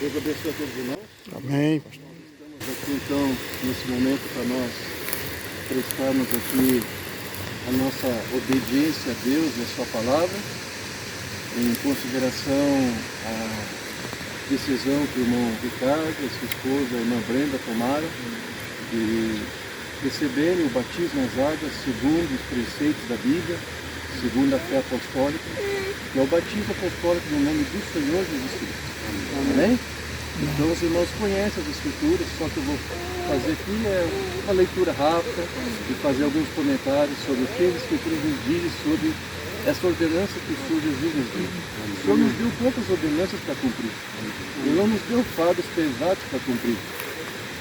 Deus abençoe a todos os irmãos. Amém, pastor. Estamos aqui então, nesse momento, para nós prestarmos aqui a nossa obediência a Deus e a sua palavra, em consideração a decisão que o irmão Ricardo e a sua esposa, a irmã Brenda, tomaram de receberem o batismo nas águas segundo os preceitos da Bíblia, segundo a fé apostólica, que é o batismo apostólico no nome do Senhor Jesus Cristo. Amém? Então os irmãos conhecem as Escrituras, só que eu vou fazer aqui uma leitura rápida e fazer alguns comentários sobre o que as Escrituras nos dizem sobre essa ordenança que o Senhor Jesus nos deu. O Senhor nos deu poucas ordenanças para cumprir. Ele não nos deu fardos pesados para cumprir.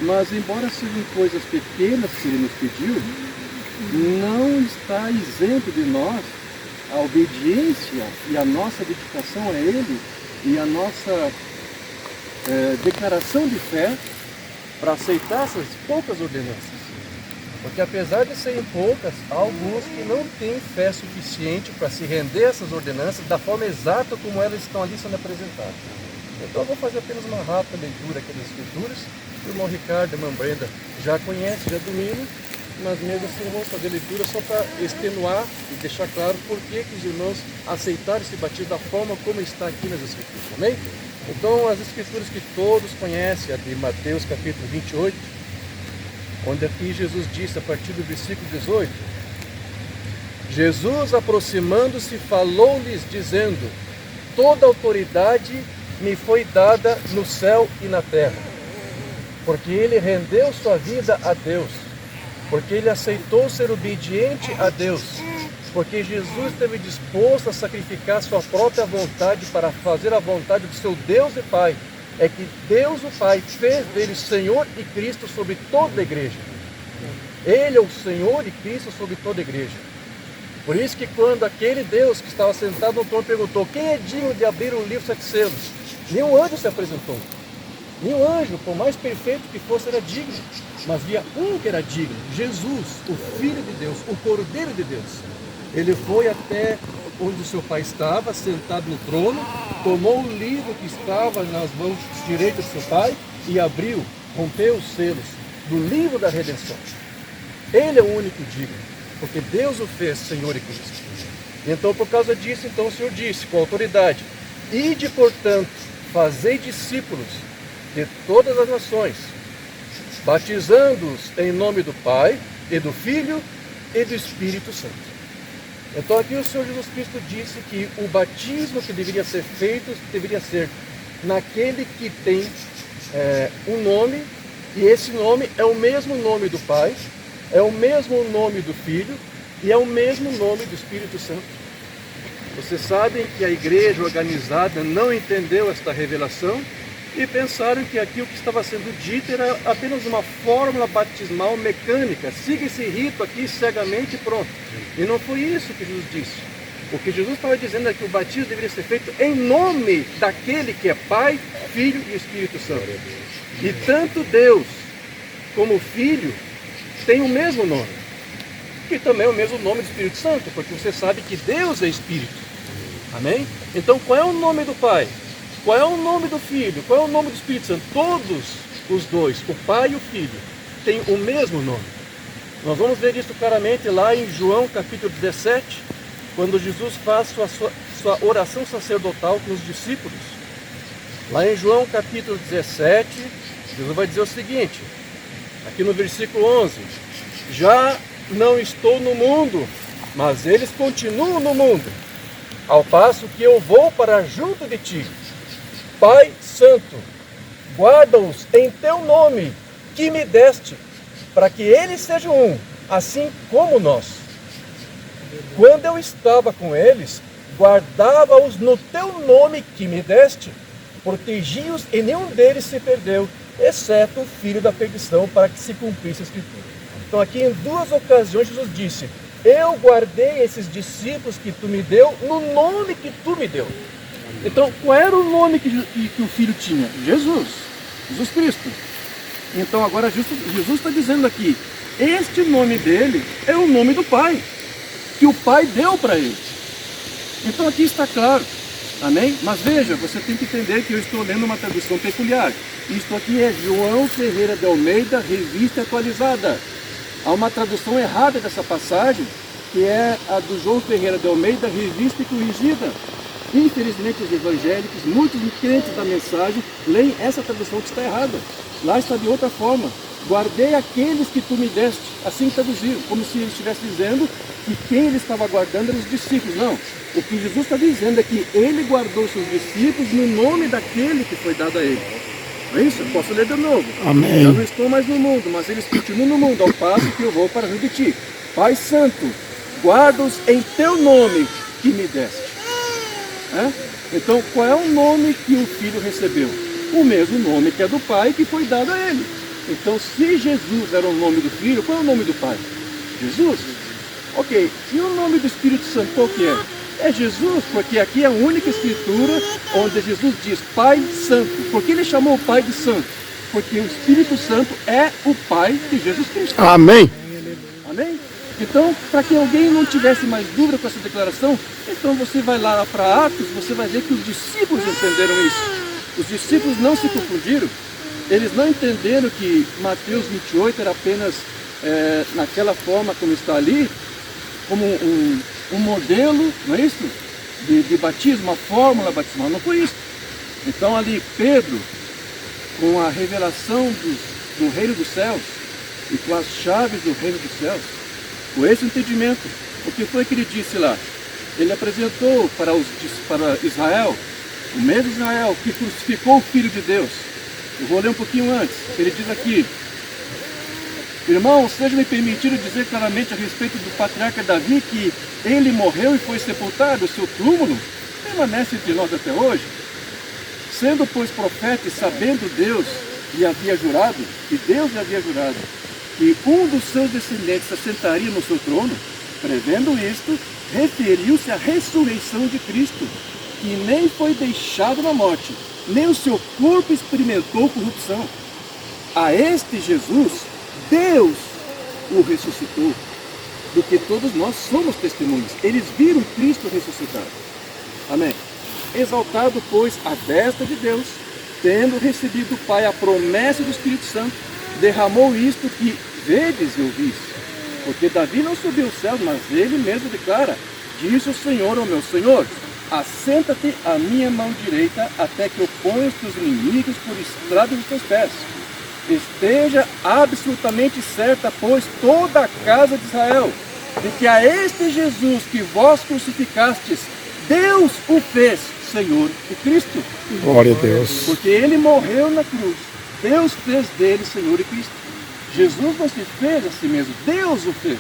Mas embora sejam coisas pequenas que Ele nos pediu, não está isento de nós a obediência e a nossa dedicação a Ele e a nossa declaração de fé para aceitar essas poucas ordenanças. Porque apesar de serem poucas, há alguns que não têm fé suficiente para se render a essas ordenanças da forma exata como elas estão ali sendo apresentadas. Então eu vou fazer apenas uma rápida leitura aqui das Escrituras. O irmão Ricardo e a irmã Brenda já conhecem, já dominam, mas mesmo assim vamos fazer a leitura só para extenuar e deixar claro por que os irmãos aceitaram esse batismo da forma como está aqui nas Escrituras. Amém? Então as Escrituras que todos conhecem, a de Mateus capítulo 28, onde aqui Jesus disse a partir do versículo 18, Jesus aproximando-se falou-lhes dizendo, toda autoridade me foi dada no céu e na terra, porque ele rendeu sua vida a Deus, porque ele aceitou ser obediente a Deus, porque Jesus esteve disposto a sacrificar sua própria vontade para fazer a vontade do seu Deus e Pai. É que Deus o Pai fez dele Senhor e Cristo sobre toda a igreja. Ele é o Senhor e Cristo sobre toda a igreja. Por isso que quando aquele Deus que estava sentado no trono perguntou, quem é digno de abrir o livro 7 selos? Nenhum anjo se apresentou. Nenhum anjo, por mais perfeito que fosse, era digno. Mas havia um que era digno, Jesus, o Filho de Deus, o Cordeiro de Deus. Ele foi até onde o seu pai estava, sentado no trono, tomou o livro que estava nas mãos direitas do seu pai e abriu, rompeu os selos do livro da redenção. Ele é o único digno, porque Deus o fez Senhor e Cristo. Então, por causa disso, então o Senhor disse com autoridade, ide, portanto, fazei discípulos de todas as nações, batizando-os em nome do Pai, e do Filho, e do Espírito Santo. Então aqui o Senhor Jesus Cristo disse que o batismo que deveria ser feito, deveria ser naquele que tem um nome, e esse nome é o mesmo nome do Pai, é o mesmo nome do Filho, e é o mesmo nome do Espírito Santo. Vocês sabem que a igreja organizada não entendeu esta revelação, e pensaram que aquilo que estava sendo dito era apenas uma fórmula batismal mecânica. Siga esse rito aqui cegamente e pronto. E não foi isso que Jesus disse. O que Jesus estava dizendo é que o batismo deveria ser feito em nome daquele que é Pai, Filho e Espírito Santo. E tanto Deus como o Filho têm o mesmo nome, que também é o mesmo nome do Espírito Santo, porque você sabe que Deus é Espírito. Amém? Então qual é o nome do Pai? Qual é o nome do Filho? Qual é o nome do Espírito Santo? Todos os dois, o Pai e o Filho, têm o mesmo nome. Nós vamos ver isso claramente lá em João capítulo 17, quando Jesus faz sua oração sacerdotal com os discípulos. Lá em João capítulo 17, Jesus vai dizer o seguinte, aqui no versículo 11, já não estou no mundo, mas eles continuam no mundo, ao passo que eu vou para junto de ti. Pai Santo, guarda-os em teu nome, que me deste, para que eles sejam um, assim como nós. Quando eu estava com eles, guardava-os no teu nome que me deste, protegi-os e nenhum deles se perdeu, exceto o filho da perdição, para que se cumprisse a Escritura. Então aqui em duas ocasiões Jesus disse, eu guardei esses discípulos que tu me deu, no nome que tu me deu. Então, qual era o nome que o Filho tinha? Jesus Cristo. Então, agora Jesus está dizendo aqui, este nome dele é o nome do Pai, que o Pai deu para ele. Então, aqui está claro Amém? Mas veja, você tem que entender que eu estou lendo uma tradução peculiar. Isto aqui é João Ferreira de Almeida, Revista Atualizada. Há uma tradução errada dessa passagem, que é a do João Ferreira de Almeida, Revista e Corrigida. Infelizmente os evangélicos, muitos crentes da mensagem, leem essa tradução que está errada. Lá está de outra forma. Guardei aqueles que tu me deste. Assim traduziram, como se ele estivesse dizendo que quem ele estava guardando eram os discípulos. Não. O que Jesus está dizendo é que ele guardou seus discípulos no nome daquele que foi dado a ele. É isso? Eu posso ler de novo. Amém. Eu não estou mais no mundo, mas eles continuam no mundo, ao passo que eu vou para junto de ti. Pai Santo, guarda-os em teu nome que me deste. Então, qual é o nome que o filho recebeu? O mesmo nome que é do pai que foi dado a ele. Então, se Jesus era o nome do filho, qual é o nome do pai? Jesus. Ok, e o nome do Espírito Santo qual que é? É Jesus, porque aqui é a única escritura onde Jesus diz Pai Santo. Por que ele chamou o Pai de Santo? Porque o Espírito Santo é o Pai de Jesus Cristo. Amém. Amém? Então, para que alguém não tivesse mais dúvida com essa declaração, então você vai lá para Atos, você vai ver que os discípulos entenderam isso. Os discípulos não se confundiram. Eles não entenderam que Mateus 28 era apenas naquela forma como está ali, como um modelo, não é isso? De batismo, uma fórmula batismal. Não foi isso. Então ali Pedro, com a revelação do reino dos céus e com as chaves do reino dos céus, com esse entendimento, o que foi que ele disse lá? Ele apresentou para Israel, o mesmo Israel que crucificou o Filho de Deus. Eu vou ler um pouquinho antes. Ele diz aqui: irmãos, seja-me permitido dizer claramente a respeito do patriarca Davi que ele morreu e foi sepultado, o seu túmulo permanece entre nós até hoje. Sendo, pois, profeta e sabendo Deus lhe havia jurado, que Deus lhe havia jurado, que um dos seus descendentes se assentaria no seu trono, prevendo isto, referiu-se à ressurreição de Cristo, que nem foi deixado na morte, nem o seu corpo experimentou corrupção. A este Jesus, Deus o ressuscitou, do que todos nós somos testemunhas. Eles viram Cristo ressuscitado. Amém. Exaltado, pois, à destra de Deus, tendo recebido do Pai a promessa do Espírito Santo, derramou isto que vedes e ouvis. Porque Davi não subiu aos céus, mas ele mesmo declara: disse o Senhor ao meu Senhor, assenta-te à minha mão direita, até que eu ponha os teus inimigos por estrado dos teus pés. Esteja absolutamente certa, pois, toda a casa de Israel, de que a este Jesus que vós crucificastes, Deus o fez Senhor e Cristo. Glória a Deus. Porque ele morreu na cruz. Deus fez dele Senhor e Cristo. Jesus não se fez a si mesmo, Deus o fez.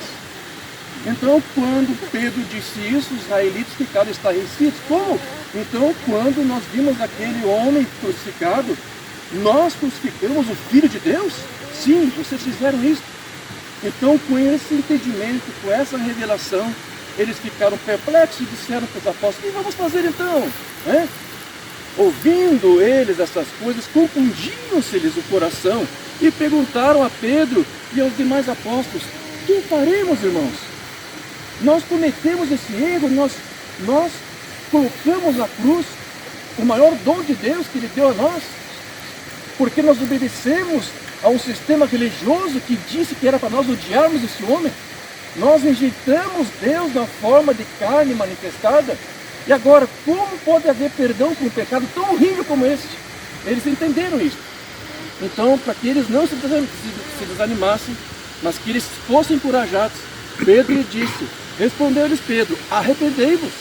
Então, quando Pedro disse isso, os israelitas ficaram estarrecidos. Como? Então, quando nós vimos aquele homem crucificado, nós crucificamos o Filho de Deus? Sim, vocês fizeram isso. Então, com esse entendimento, com essa revelação, eles ficaram perplexos e disseram para os apóstolos: o que vamos fazer então? Ouvindo eles essas coisas, compungiam-se-lhes o coração e perguntaram a Pedro e aos demais apóstolos: o que faremos, irmãos? Nós cometemos esse erro, nós colocamos na cruz o maior dom de Deus que Ele deu a nós, porque nós obedecemos a um sistema religioso que disse que era para nós odiarmos esse homem. Nós rejeitamos Deus na forma de carne manifestada. E agora, como pode haver perdão por um pecado tão horrível como esse? Eles entenderam isso. Então, para que eles não se desanimassem, mas que eles fossem encorajados, Pedro lhe disse, respondeu-lhes Pedro: arrependei-vos.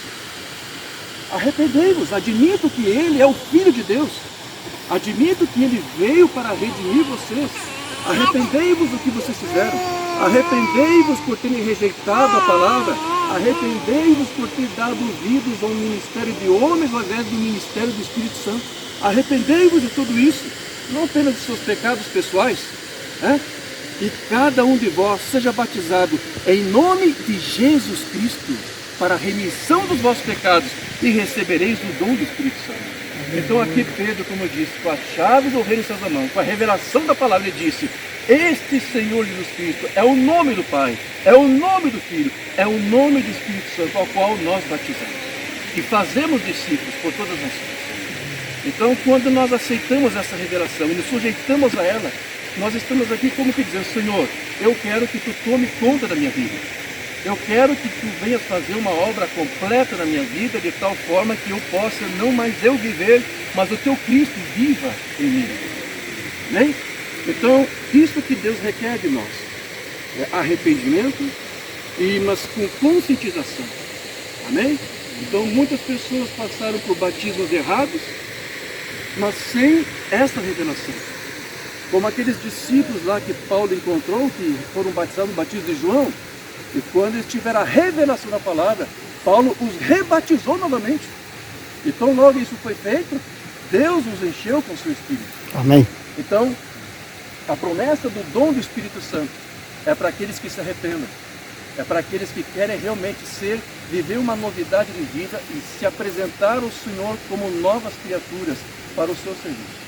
Arrependei-vos, admito que ele é o Filho de Deus. Admito que ele veio para redimir vocês. Arrependei-vos do que vocês fizeram. Arrependei-vos por terem rejeitado a palavra. Arrependei-vos por ter dado ouvidos ao ministério de homens ao invés do ministério do Espírito Santo. Arrependei-vos de tudo isso, não apenas de seus pecados pessoais, E cada um de vós seja batizado em nome de Jesus Cristo para a remissão dos vossos pecados e recebereis o dom do Espírito Santo. Então aqui Pedro, como eu disse, com a chave do reino em suas mãos, com a revelação da palavra, ele disse: este Senhor Jesus Cristo é o nome do Pai, é o nome do Filho, é o nome do Espírito Santo, ao qual nós batizamos. e fazemos discípulos por todas as nações. Então, quando nós aceitamos essa revelação e nos sujeitamos a ela, nós estamos aqui como que dizendo, Senhor, eu quero que tu tome conta da minha vida. Eu quero que tu venhas fazer uma obra completa na minha vida, de tal forma que eu possa, não mais eu viver, mas o teu Cristo viva em mim. Amém? Então, isso que Deus requer de nós. É arrependimento, mas com conscientização. Amém? Então, muitas pessoas passaram por batismos errados, mas sem essa revelação. Como aqueles discípulos lá que Paulo encontrou, que foram batizados no batismo de João, e quando eles tiveram a revelação da palavra, Paulo os rebatizou novamente. Então, logo isso foi feito, Deus os encheu com o seu Espírito. Amém. Então, a promessa do dom do Espírito Santo é para aqueles que se arrependam. É para aqueles que querem realmente viver uma novidade de vida e se apresentar ao Senhor como novas criaturas para o seu serviço.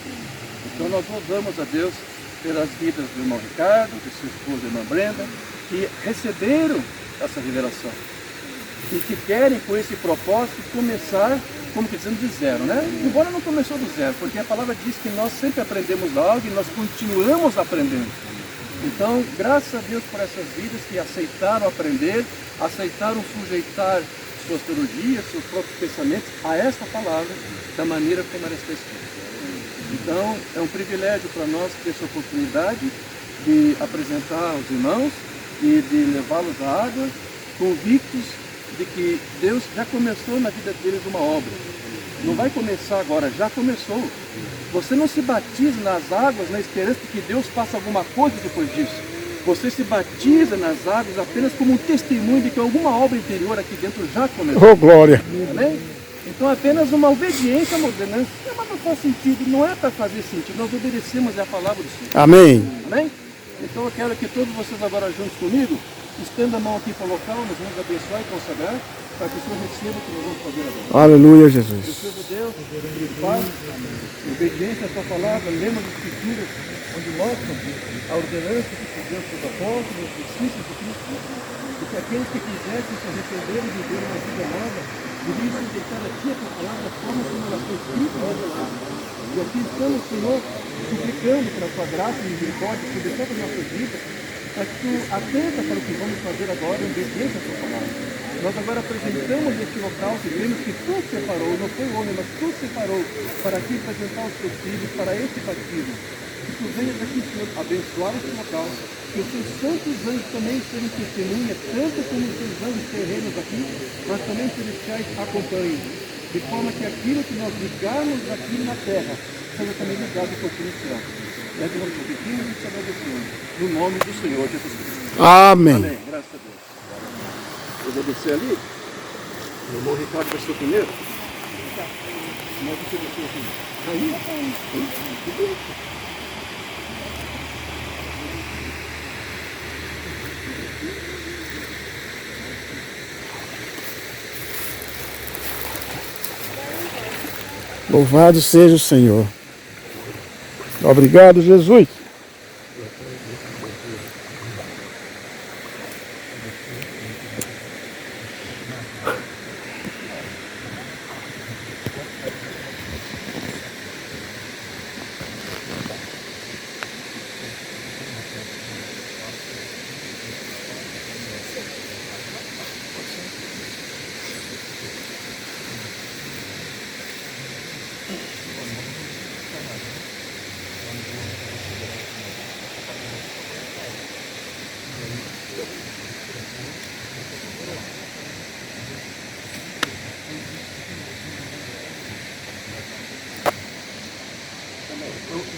Então nós louvamos a Deus pelas vidas do irmão Ricardo, de sua esposa, irmã Brenda, que receberam essa revelação e que querem com esse propósito começar, como que dizendo, de zero, né? Embora não começou do zero, porque a palavra diz que nós sempre aprendemos algo e nós continuamos aprendendo. Então, graças a Deus por essas vidas que aceitaram aprender, aceitaram sujeitar suas teologias, seus próprios pensamentos a esta palavra, da maneira como ela está escrita. Então, é um privilégio para nós ter essa oportunidade de apresentar aos irmãos e de levá-los à água, convictos de que Deus já começou na vida deles uma obra. Não vai começar agora, já começou. Você não se batiza nas águas na esperança de que Deus faça alguma coisa depois disso. Você se batiza nas águas apenas como um testemunho de que alguma obra interior aqui dentro já começou. Oh, glória. Amém? Então é apenas uma obediência moderna. Mas não faz sentido, não é para fazer sentido. Nós obedecemos a palavra do Senhor. Amém. Amém? Então eu quero que todos vocês agora juntos comigo, estenda a mão aqui para o local, nós vamos abençoar e consagrar, para que o Senhor receba o que nós vamos fazer agora. Aleluia, Jesus. Deus, Deus, Pai, obediência à tua palavra, lemos as escrituras, onde mostram a ordenança que fizemos para os apóstolos, os discípulos de Cristo, e que aqueles que quisessem se arrepender e viver uma vida nova, deveriam se dedicar a ti a tua palavra, a forma como ela foi escrita e revelada. E aqui estamos, Senhor, suplicando pela tua graça e misericórdia sobre todas as nossas vidas, para que tu atenta para o que vamos fazer agora em obediência à tua palavra. Nós agora apresentamos este local que vemos que tu separou, não foi o homem, mas tu separou para aqui apresentar os teus filhos para este batismo. Que tu venhas aqui, Senhor, abençoar este local, que os teus santos anjos também sejam testemunhas, tanto como os teus anjos terrenos aqui, mas também celestiais acompanhem, de forma que aquilo que nós ligarmos aqui na terra seja também ligado por Cristo. É que nós pedimos e te agradecemos, no nome do Senhor Jesus Cristo. Amém. Amém. Graças a Deus. Eu vou descer ali. O irmão Ricardo vai ser o primeiro. Mas você desceu aqui. Aí. Louvado seja o Senhor. Obrigado, Jesus.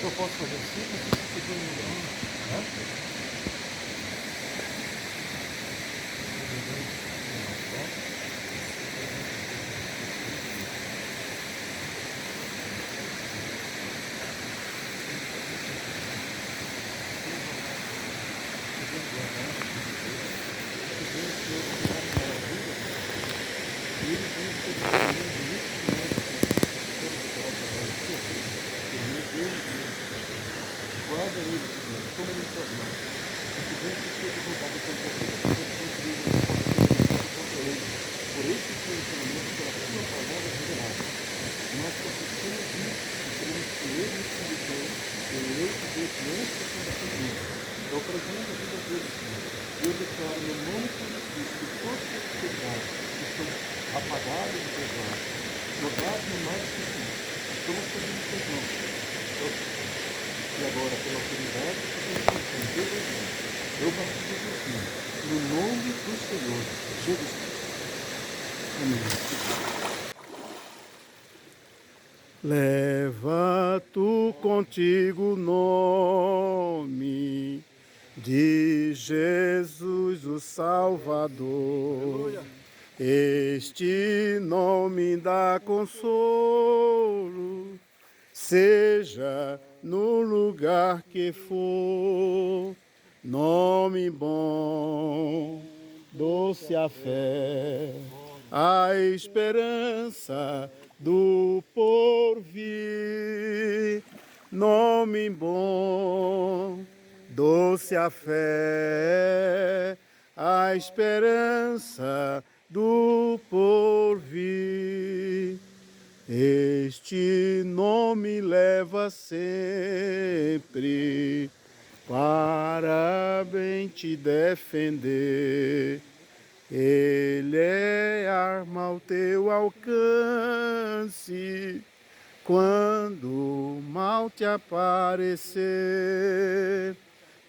Eu posso fazer assim, mas você tem um... por esse seu ensinamento, pela sua palavra revelada. Nós confessamos isso e queremos que ele se dê eleito Deus antes da fundação do mundo. É o presente da vida dele, Senhor. Eu declaro no nome de Jesus Cristo que todos os pecados que são apagados e perdoados, jogados no mar esquecido, estamos pedindo perdão. E agora, pela autoridade que tem em Deus, eu batizo você no nome do Senhor Jesus Cristo. Amém. Leva tu contigo o nome de Jesus o Salvador. Este nome dá consolo, seja no lugar que for. Nome bom, doce a fé, a esperança do porvir. Nome bom, doce a fé, a esperança do porvir. Este nome leva sempre para bem te defender. Ele é arma ao teu alcance quando o mal te aparecer.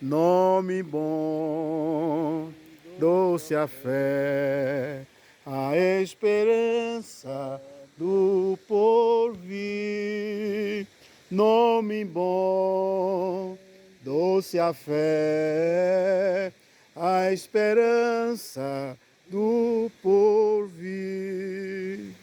Nome bom, doce a fé, a esperança do porvir. Nome bom, doce a fé, a esperança do porvir.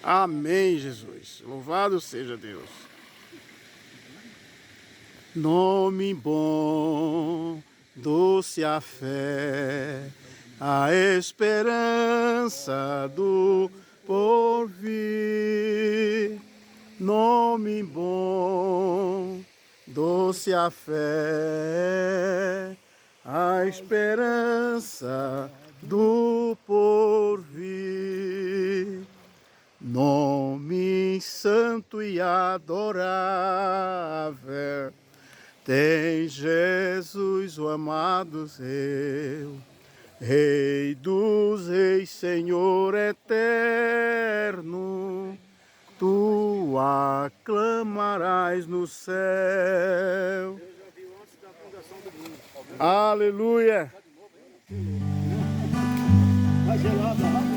Amém, Jesus. Louvado seja Deus. Nome bom, doce a fé, a esperança do porvir. Nome bom, doce a fé, a esperança do porvir. Nome santo e adorável tem Jesus, o amado seu, Rei dos reis, Senhor eterno, tu aclamarás no céu. Aleluia! Tá gelada,